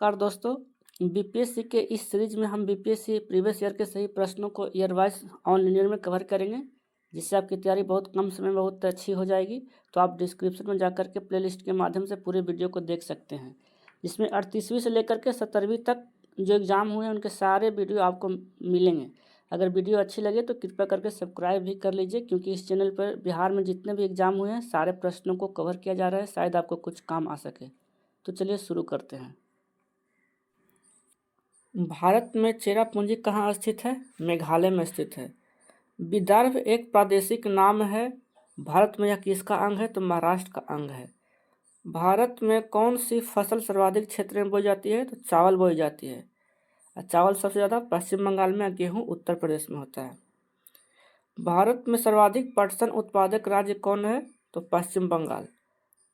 नमस्कार दोस्तों। बीपीएससी के इस सीरीज में हम बीपीएससी प्रीवियस ईयर के सही प्रश्नों को ईयर वाइज ऑन लिनियर में कवर करेंगे, जिससे आपकी तैयारी बहुत कम समय में बहुत अच्छी हो जाएगी। तो आप डिस्क्रिप्शन में जाकर के प्लेलिस्ट के माध्यम से पूरे वीडियो को देख सकते हैं, जिसमें 38वीं से लेकर के 70वीं तक जो एग्ज़ाम हुए हैं उनके सारे वीडियो आपको मिलेंगे। अगर वीडियो अच्छी लगे तो कृपया करके सब्सक्राइब भी कर लीजिए, क्योंकि इस चैनल पर बिहार में जितने भी एग्ज़ाम हुए हैं सारे प्रश्नों को कवर किया जा रहा है, शायद आपको कुछ काम आ सके। तो चलिए शुरू करते हैं। भारत में चेरापूंजी कहाँ स्थित है? मेघालय में स्थित है। विदर्भ एक प्रादेशिक नाम है। भारत में यह किसका अंग है? तो महाराष्ट्र का अंग है। भारत में कौन सी फसल सर्वाधिक क्षेत्र में बोई जाती है? तो चावल बोई जाती है। चावल सबसे ज़्यादा पश्चिम बंगाल में, गेहूं उत्तर प्रदेश में होता है। भारत में सर्वाधिक पटसन उत्पादक राज्य कौन है? तो पश्चिम बंगाल।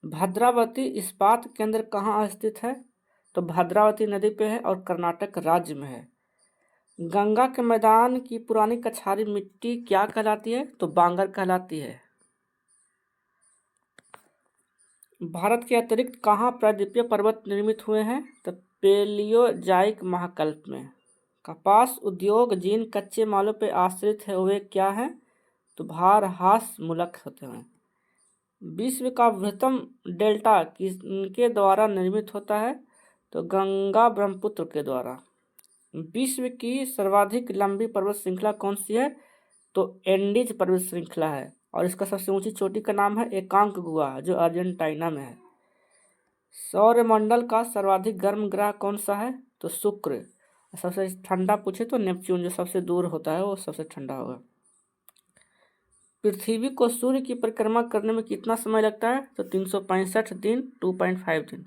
भद्रावती इस्पात केंद्र कहाँ स्थित है? तो भद्रावती नदी पे है और कर्नाटक राज्य में है। गंगा के मैदान की पुरानी कछारी मिट्टी क्या कहलाती है? तो बांगर कहलाती है। भारत के अतिरिक्त कहाँ प्रायद्वीपीय पर्वत निर्मित हुए हैं? तो पेलियोजाइक महाकल्प में। कपास उद्योग जिन कच्चे मालों पर आश्रित है वे क्या हैं? तो भारहास मूलक होते हैं। विश्व का वृहत्तम डेल्टा किसके द्वारा निर्मित होता है? तो गंगा ब्रह्मपुत्र के द्वारा। विश्व की सर्वाधिक लंबी पर्वत श्रृंखला कौन सी है? तो एंडीज पर्वत श्रृंखला है, और इसका सबसे ऊंची चोटी का नाम है एकांक गुहा, जो अर्जेंटीना में है। सौरमंडल का सर्वाधिक गर्म ग्रह कौन सा है? तो शुक्र। सबसे ठंडा पूछे तो नेपच्यून, जो सबसे दूर होता है वो सबसे ठंडा होगा। पृथ्वी को सूर्य की परिक्रमा करने में कितना समय लगता है? तो 365 दिन, 2.5 दिन।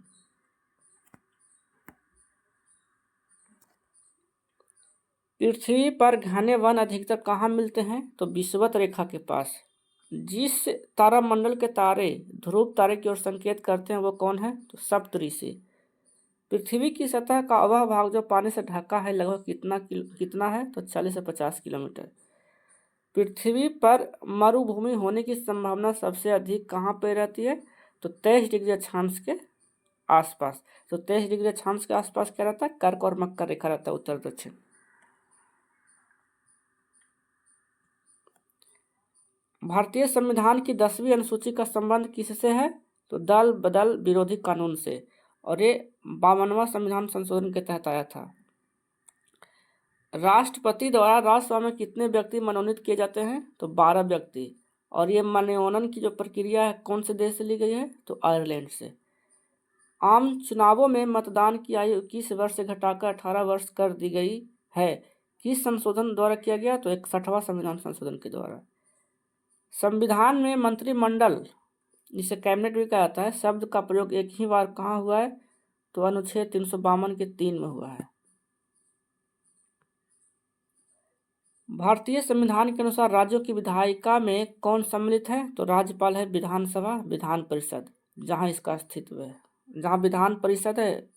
पृथ्वी पर घने वन अधिकतर कहाँ मिलते हैं? तो विषुवत रेखा के पास। जिस तारामंडल के तारे ध्रुव तारे की ओर संकेत करते हैं वो कौन है? तो सप्तऋषि। पृथ्वी की सतह का वह भाग जो पानी से ढका है लगभग कितना है? तो 40 से 50 किलोमीटर। पृथ्वी पर मरुभूमि होने की संभावना सबसे अधिक कहाँ पे रहती है? तो 23 डिग्री अक्षांश के आसपास। तो 23 डिग्री अक्षांश के आसपास क्या रहता है? कर्क और मकर रेखा रहता है, उत्तर दक्षिण। भारतीय संविधान की 10वीं अनुसूची का संबंध किससे है? तो दल बदल विरोधी कानून से, और ये 52वां संविधान संशोधन के तहत आया था। राष्ट्रपति द्वारा राज्यसभा में कितने व्यक्ति मनोनीत किए जाते हैं? तो 12 व्यक्ति। और ये मनोनयन की जो प्रक्रिया है कौन से देश से ली गई है? तो आयरलैंड से। आम चुनावों में मतदान की आयु 21 वर्ष से घटाकर 18 वर्ष कर दी गई है। किस संशोधन द्वारा किया गया? तो 61वां संविधान संशोधन के द्वारा। संविधान में मंत्रिमंडल, जिसे कैबिनेट भी कहा जाता है, शब्द का प्रयोग एक ही बार कहाँ हुआ है? तो अनुच्छेद 352 के 3 में हुआ है। भारतीय संविधान के अनुसार राज्यों की विधायिका में कौन सम्मिलित है? तो राज्यपाल है, विधानसभा, विधान परिषद, जहाँ इसका अस्तित्व है। जहाँ विधान परिषद है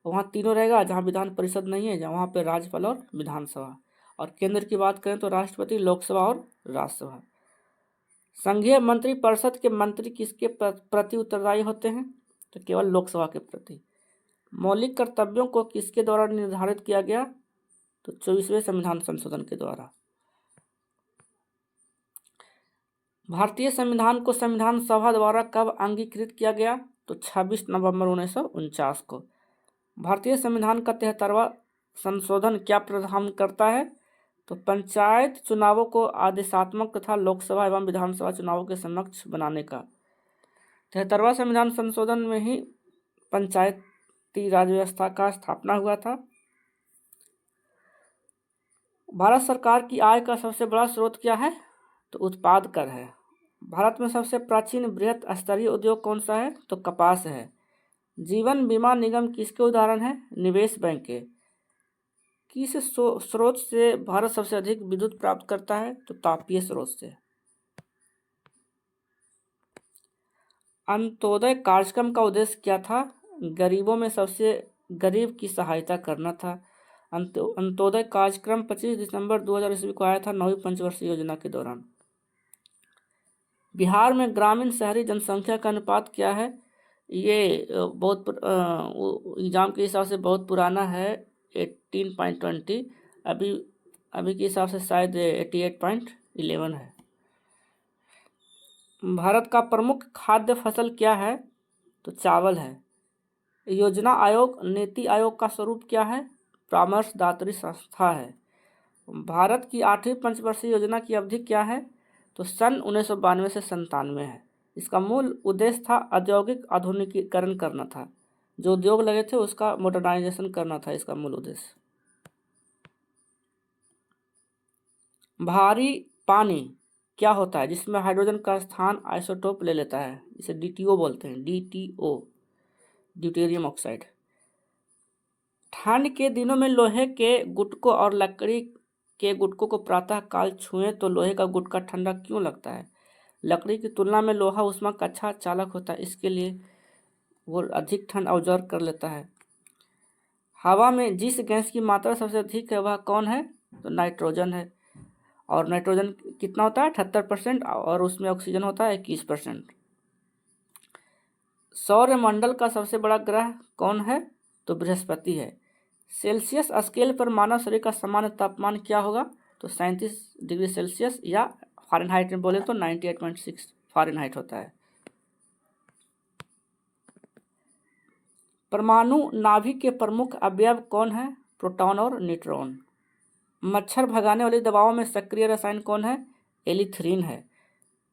वहाँ तीनों रहेगा, जहाँ विधान परिषद नहीं है जहाँ वहाँ पे राज्यपाल और विधानसभा। और केंद्र की बात करें तो राष्ट्रपति, लोकसभा और राज्यसभा। संघीय मंत्रिपरिषद के मंत्री किसके प्रति उत्तरदायी होते हैं? तो केवल लोकसभा के प्रति। मौलिक कर्तव्यों को किसके द्वारा निर्धारित किया गया? तो 24वें संविधान संशोधन के द्वारा। भारतीय संविधान को संविधान सभा द्वारा कब अंगीकृत किया गया? तो 26 नवंबर 1949 को। भारतीय संविधान का 73वां संशोधन क्या प्रावधान करता है? तो पंचायत चुनावों को आदेशात्मक तथा लोकसभा एवं विधानसभा चुनावों के समक्ष बनाने का। 73वां संविधान संशोधन में ही पंचायती राज व्यवस्था का स्थापना हुआ था। भारत सरकार की आय का सबसे बड़ा स्रोत क्या है? तो उत्पाद कर है। भारत में सबसे प्राचीन बृहत स्तरीय उद्योग कौन सा है? तो कपास है। जीवन बीमा निगम किसके उदाहरण है? निवेश बैंक के। किस स्रोत से भारत सबसे अधिक विद्युत प्राप्त करता है? तो तापीय स्रोत से। अंत्योदय कार्यक्रम का उद्देश्य क्या था? गरीबों में सबसे गरीब की सहायता करना था। अंत्योदय कार्यक्रम 25 दिसंबर 2000 ईस्वी को आया था 9वीं पंचवर्षीय योजना के दौरान। बिहार में ग्रामीण शहरी जनसंख्या का अनुपात क्या है? ये बहुत एग्ज़ाम के हिसाब से बहुत पुराना है, 18.20। अभी अभी के हिसाब से शायद 88.11 है। भारत का प्रमुख खाद्य फसल क्या है? तो चावल है। योजना आयोग नीति आयोग का स्वरूप क्या है? परामर्शदात्री संस्था है। भारत की 8वीं पंचवर्षीय योजना की अवधि क्या है? तो सन 1992 से 97 है। इसका मूल उद्देश्य था औद्योगिक आधुनिकीकरण करना था, जो उद्योग लगे थे उसका मॉडर्नाइजेशन करना था इसका मूल उद्देश्य। भारी पानी क्या होता है जिसमें हाइड्रोजन का स्थान आइसोटोप ले लेता है? इसे डीटीओ बोलते हैं, डीटीओ, ड्यूटेरियम ऑक्साइड। ठंड के दिनों में लोहे के गुटकों और लकड़ी के गुटकों को प्रातः काल छुएं तो लोहे का गुटका ठंडा क्यों लगता है? लकड़ी की तुलना में लोहा ऊष्मा का अच्छा चालक होता है, इसके लिए वो अधिक ठंड ऑब्जर्व कर लेता है। हवा में जिस गैस की मात्रा सबसे अधिक है वह कौन है? तो नाइट्रोजन है। और नाइट्रोजन कितना होता है? 78%, और उसमें ऑक्सीजन होता है 21%। सौरमंडल का सबसे बड़ा ग्रह कौन है? तो बृहस्पति है। सेल्सियस स्केल पर मानव शरीर का सामान्य तापमान क्या होगा? तो 37 डिग्री सेल्सियस, या फ़ारेनहाइट में बोले तो 98.6 फ़ारेनहाइट होता है। परमाणु नाभिक के प्रमुख अवयव कौन है? प्रोटॉन और न्यूट्रॉन। मच्छर भगाने वाली दवाओं में सक्रिय रसायन कौन है? एलिथ्रीन है।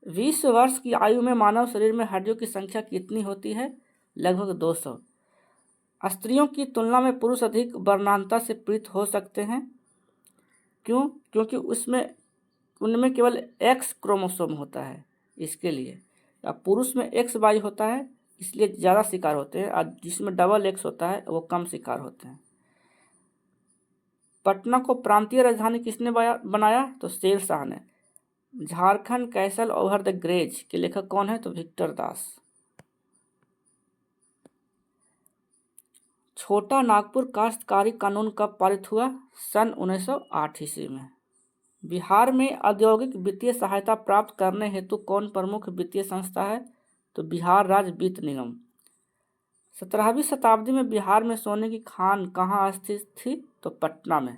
20 वर्ष की आयु में मानव शरीर में हड्डियों की संख्या कितनी होती है? लगभग 200। स्त्रियों की तुलना में पुरुष अधिक वर्णांतता से पीड़ित हो सकते हैं। क्यों? क्योंकि उनमें केवल एक्स क्रोमोसोम होता है, इसके लिए। अब पुरुष में एक्स वाई होता है, इसलिए ज़्यादा शिकार होते हैं, और जिसमें डबल एक्स होता है वो कम शिकार होते हैं। पटना को प्रांतीय राजधानी किसने बनाया? तो शेर शाह ने। Jharkhand castle over the grays के लेखक कौन है? तो विक्टर दास। छोटा नागपुर काश्तकारी कानून कब पारित हुआ? सन 1908 ईस्वी में। बिहार में औद्योगिक वित्तीय सहायता प्राप्त करने हेतु कौन प्रमुख वित्तीय संस्था है? तो बिहार राज्य वित्त निगम। 17वीं शताब्दी में बिहार में सोने की खान कहाँ स्थित थी? तो पटना में।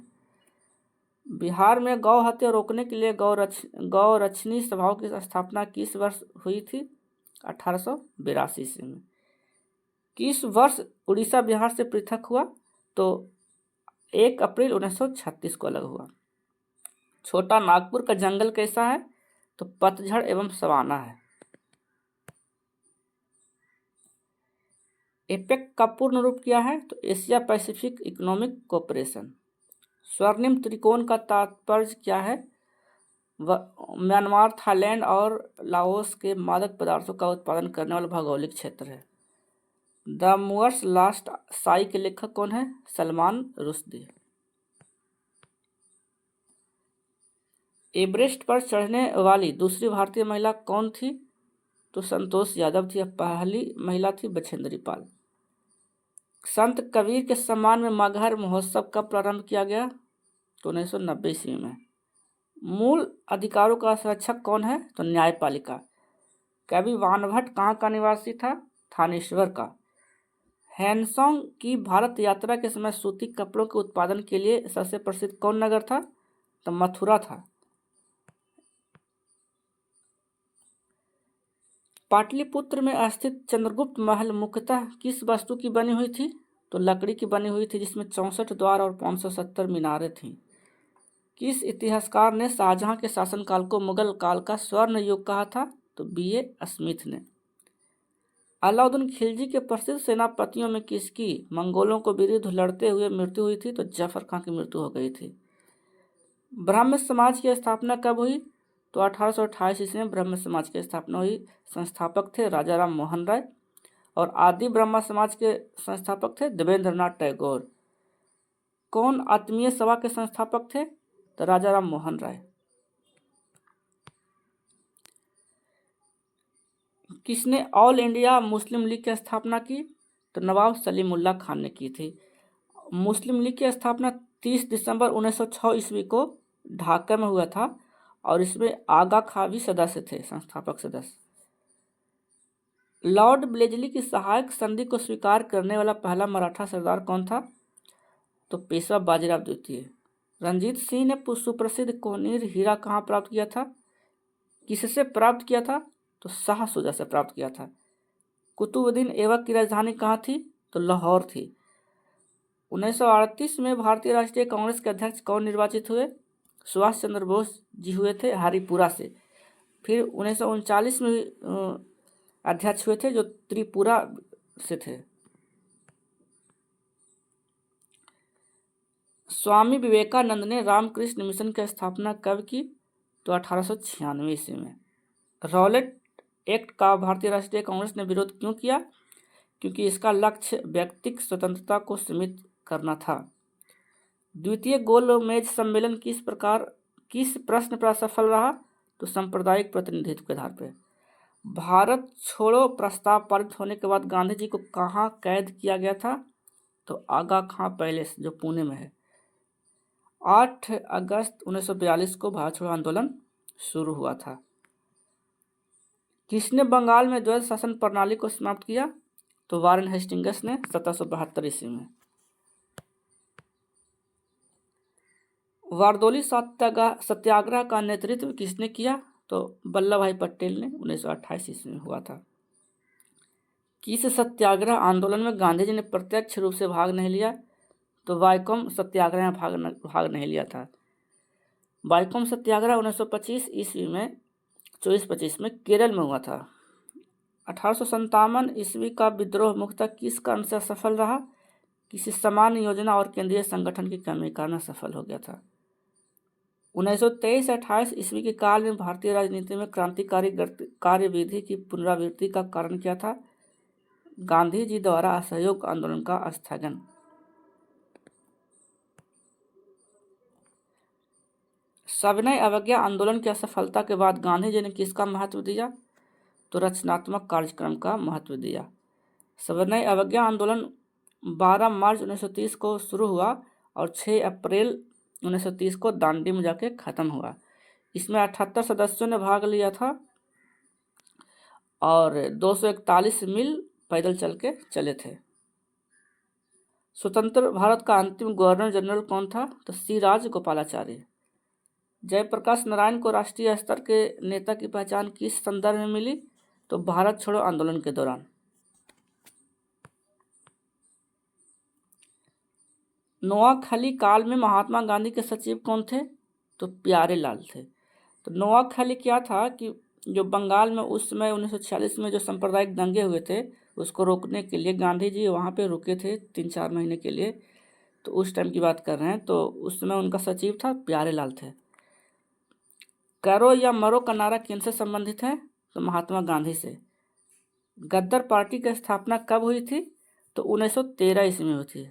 बिहार में गौ हत्या रोकने के लिए गौरक्षणी सभाओं की स्थापना किस वर्ष हुई थी? 1882 ईस्वी में। किस वर्ष उड़ीसा बिहार से पृथक हुआ? तो 1 अप्रैल 1936 को अलग हुआ। छोटा नागपुर का जंगल कैसा है? तो पतझड़ एवं सवाना है। एपेक का पूर्ण रूप क्या है? तो एशिया पैसिफिक इकोनॉमिक कोऑपरेशन। स्वर्णिम त्रिकोण का तात्पर्य क्या है? म्यांमार, थाईलैंड और लाओस के मादक पदार्थों का उत्पादन करने वाला भौगोलिक क्षेत्र है। द मूअर्स लास्ट साई के लेखक कौन है? सलमान रुश्दी। एवरेस्ट पर चढ़ने वाली दूसरी भारतीय महिला कौन थी? तो संतोष यादव थी। पहली महिला थी बछेंद्री पाल। संत कबीर के सम्मान में मगहर महोत्सव कब प्रारंभ किया गया? तो 1990 ईस्वी में। मूल अधिकारों का संरक्षक कौन है? तो न्यायपालिका। कवि वानभट्ट कहाँ का निवासी था? थानेश्वर का। हैनसोंग की भारत यात्रा के समय सूती कपड़ों के उत्पादन के लिए सबसे प्रसिद्ध कौन नगर था? तो मथुरा था। पाटलिपुत्र में स्थित चंद्रगुप्त महल मुख्यतः किस वस्तु की बनी हुई थी? तो लकड़ी की बनी हुई थी, जिसमें 64 द्वार और 570 मीनारें थीं। किस इतिहासकार ने शाहजहां के शासनकाल को मुगल काल का स्वर्ण युग कहा था? तो B.A. स्मिथ ने। अलाउद्दीन खिलजी के प्रसिद्ध सेनापतियों में किसकी मंगोलों को विरुद्ध लड़ते हुए मृत्यु हुई थी? तो जफर खां की मृत्यु हो गई थी। ब्राह्म समाज की स्थापना कब हुई? तो 1828 ईस्वी में ब्रह्म समाज की स्थापना हुई। संस्थापक थे राजा राम मोहन राय, और आदि ब्रह्मा समाज के संस्थापक थे देवेंद्रनाथ टैगोर। कौन आत्मीय सभा के संस्थापक थे? तो राजा राम मोहन राय। किसने ऑल इंडिया मुस्लिम लीग की स्थापना की? तो नवाब सलीमुल्लाह खान ने की थी। मुस्लिम लीग की स्थापना 30 दिसंबर 1906 ईस्वी को ढाका में हुआ था, और इसमें आगा खां भी सदस्य थे, संस्थापक सदस्य। लॉर्ड ब्लेजली की सहायक संधि को स्वीकार करने वाला पहला मराठा सरदार कौन था? तो पेशवा बाजीराव द्वितीय। रंजीत सिंह ने सुप्रसिद्ध कोहिनूर हीरा कहाँ प्राप्त किया था? किससे प्राप्त किया था? तो शाह शुजा से प्राप्त किया था। कुतुबुद्दीन ऐबक की राजधानी कहाँ थी? तो लाहौर थी। 1938 में भारतीय राष्ट्रीय कांग्रेस के अध्यक्ष कौन निर्वाचित हुए? सुभाष चंद्र बोस जी हुए थे हरिपुरा से। फिर 1939 में अध्यक्ष हुए थे जो त्रिपुरा से थे। स्वामी विवेकानंद ने रामकृष्ण मिशन की स्थापना कब की? तो 1896 ईस्वी में। रॉलेट एक्ट का भारतीय राष्ट्रीय कांग्रेस ने विरोध क्यों किया? क्योंकि इसका लक्ष्य व्यक्तिगत स्वतंत्रता को सीमित करना था। द्वितीय गोलमेज सम्मेलन किस प्रश्न पर सफल रहा? तो सांप्रदायिक प्रतिनिधित्व के आधार पर। भारत छोड़ो प्रस्ताव पारित होने के बाद गांधी जी को कहाँ कैद किया गया था? तो आगा खां पैलेस जो पुणे में है। 8 अगस्त 1942 को भारत छोड़ो आंदोलन शुरू हुआ था। किसने बंगाल में द्वैध शासन प्रणाली को समाप्त किया? तो वारेन हेस्टिंग्स ने 1772 ईस्वी में। वारदोली सत्याग्रह का नेतृत्व किसने किया? तो वल्लभ भाई पटेल ने 1928 ईस्वी में हुआ था। किस सत्याग्रह आंदोलन में गांधी जी ने प्रत्यक्ष रूप से भाग नहीं लिया? तो वाइकोम सत्याग्रह में भाग नहीं लिया था। वाइकोम सत्याग्रह 1925 ईस्वी में 24-25 में केरल में हुआ था। 1857 ईस्वी का विद्रोह मुख्यतः किस कारण से असफल रहा? किसी सामान्य योजना और केंद्रीय संगठन की कमी के कारण सफल हो गया था। 1923-28 ईस्वी के काल में भारतीय राजनीति में क्रांतिकारी कार्यविधि की पुनरावृत्ति का कारण क्या था? गांधी जी द्वारा असहयोग आंदोलन का स्थगन। सविनय अवज्ञा आंदोलन की असफलता के बाद गांधी जी ने किसका महत्व दिया? तो रचनात्मक कार्यक्रम का महत्व दिया। सविनय अवज्ञा आंदोलन 12 मार्च 1930 को शुरू हुआ और 6 अप्रैल 1930 को दांडी में जाके खत्म हुआ। इसमें 78 सदस्यों ने भाग लिया था और 241 मील पैदल चल के चले थे। स्वतंत्र भारत का अंतिम गवर्नर जनरल कौन था? तो सी राजगोपालाचारी। जयप्रकाश नारायण को राष्ट्रीय स्तर के नेता की पहचान किस संदर्भ में मिली? तो भारत छोड़ो आंदोलन के दौरान। नोआखली काल में महात्मा गांधी के सचिव कौन थे? तो प्यारे लाल थे। तो नोआखली क्या था कि जो बंगाल में उस समय 1946 में जो सांप्रदायिक दंगे हुए थे उसको रोकने के लिए गांधी जी वहाँ पे रुके थे 3-4 महीने के लिए। तो उस टाइम की बात कर रहे हैं। तो उस समय उनका सचिव था प्यारे लाल थे। करो या मरो का नारा किनसे संबंधित है? तो महात्मा गांधी से। गद्दार पार्टी की स्थापना कब हुई थी? तो 1913 ईस्वी में हुई थी।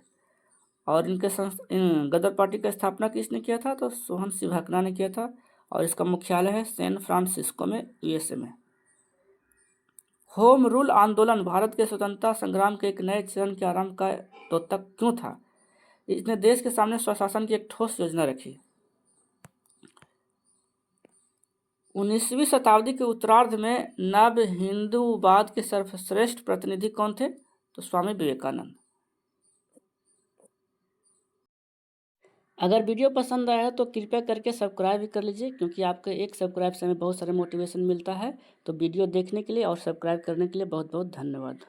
और गद्दार पार्टी की स्थापना किसने किया था? तो सोहन सिंह भकना ने किया था और इसका मुख्यालय है सैन फ्रांसिस्को में, यूएसए में। होम रूल आंदोलन भारत के स्वतंत्रता संग्राम के एक नए चरण के आरंभ का द्योतक क्यों था? इसने देश के सामने स्वशासन की एक ठोस योजना रखी। 19वीं शताब्दी के उत्तरार्ध में नव हिंदूवाद के सर्वश्रेष्ठ प्रतिनिधि कौन थे? तो स्वामी विवेकानंद। अगर वीडियो पसंद आया तो कृपया करके सब्सक्राइब भी कर लीजिए, क्योंकि आपके एक सब्सक्राइब से हमें बहुत सारे मोटिवेशन मिलता है। तो वीडियो देखने के लिए और सब्सक्राइब करने के लिए बहुत बहुत धन्यवाद।